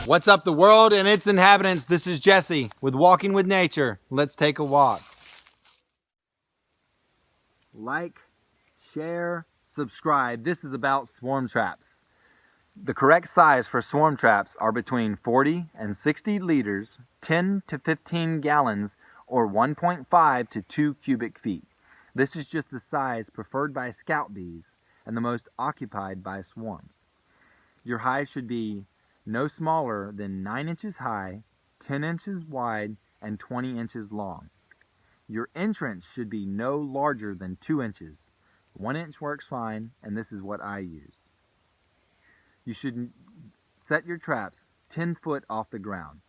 What's up, the world and its inhabitants? This is Jesse with Walking with Nature. Let's take a walk. Like, share, subscribe. This is about swarm traps. The correct size for swarm traps are between 40 and 60 liters, 10 to 15 gallons, or 1.5 to 2 cubic feet. This is just the size preferred by scout bees and the most occupied by swarms. Your hive should be no smaller than 9 inches high, 10 inches wide, and 20 inches long. Your entrance should be no larger than 2 inches. 1 inch works fine, and this is what I use. You should set your traps 10 foot off the ground.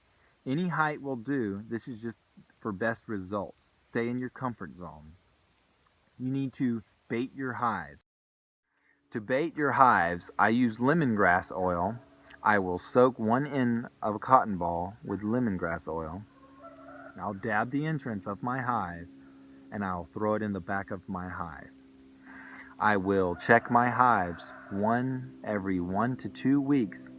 Any height will do. This is just for best results. Stay in your comfort zone. You need to bait your hives. To bait your hives, I use lemongrass oil. I will soak one end of a cotton ball with lemongrass oil. I'll dab the entrance of my hive and I'll throw it in the back of my hive. I will check my hives every 1 to 2 weeks,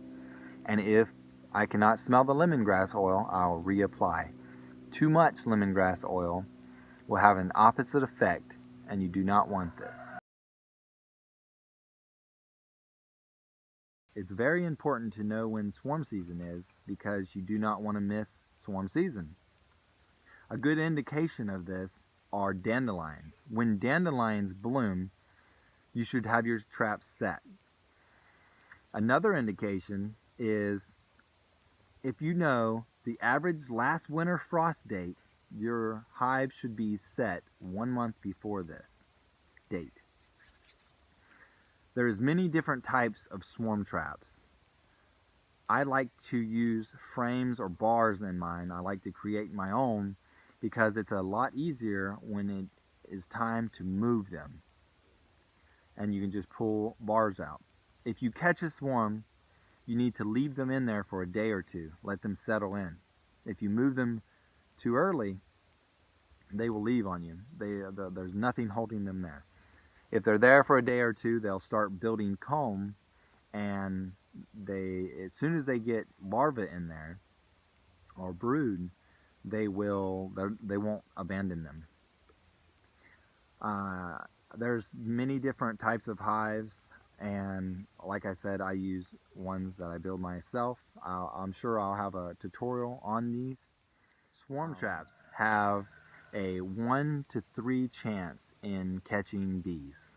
and if I cannot smell the lemongrass oil, I'll reapply. Too much lemongrass oil will have an opposite effect, and you do not want this. It's very important to know when swarm season is because you do not want to miss swarm season. A good indication of this are dandelions. When dandelions bloom, you should have your traps set. Another indication is if you know the average last winter frost date, your hive should be set 1 month before this date. There's many different types of swarm traps. I like to use frames or bars in mine. I like to create my own because it's a lot easier when it is time to move them. And you can just pull bars out. If you catch a swarm, you need to leave them in there for a day or two. Let them settle in. If you move them too early, they will leave on you. There's nothing holding them there. If they're there for a day or two, they'll start building comb, and as soon as they get larvae in there or brood, they won't abandon them. There's many different types of hives, and like I said, I use ones that I build myself. I'm sure I'll have a tutorial on these. Swarm traps have a 1 to 3 chance in catching bees.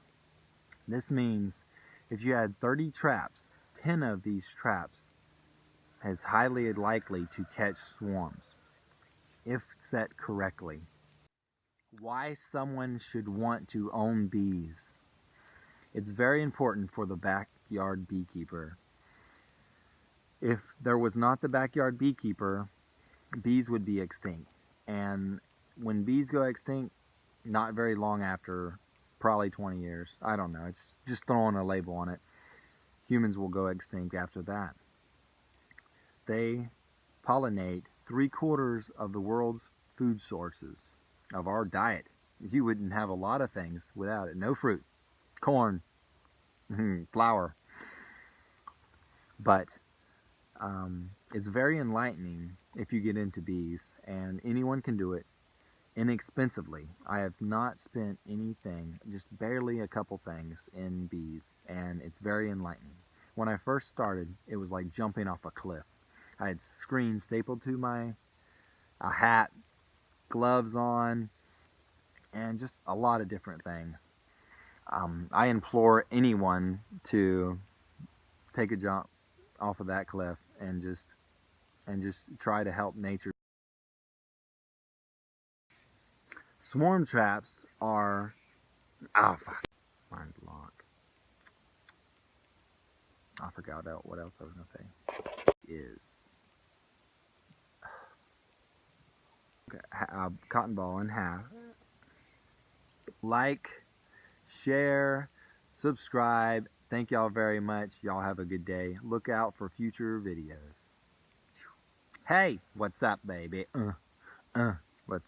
This means if you had 30 traps, 10 of these traps is highly likely to catch swarms if set correctly. Why someone should want to own bees. It's very important for the backyard beekeeper. If there was not the backyard beekeeper, bees would be extinct. And when bees go extinct, not very long after, probably 20 years, I don't know, it's just throwing a label on it, humans will go extinct after that. They pollinate 3/4 of the world's food sources of our diet. You wouldn't have a lot of things without it. No fruit, corn, flour. But it's very enlightening if you get into bees, and anyone can do it inexpensively. I have not spent anything, just barely a couple things in bees, and it's very enlightening. When I first started, it was like jumping off a cliff. I had screens stapled to a hat, gloves on, and just a lot of different things. I implore anyone to take a jump off of that cliff and just try to help nature. Swarm traps are mind block. I forgot what else I was gonna say. Is a cotton ball in half. Like, share, subscribe. Thank y'all very much. Y'all have a good day. Look out for future videos. Hey, what's up, baby? What's up?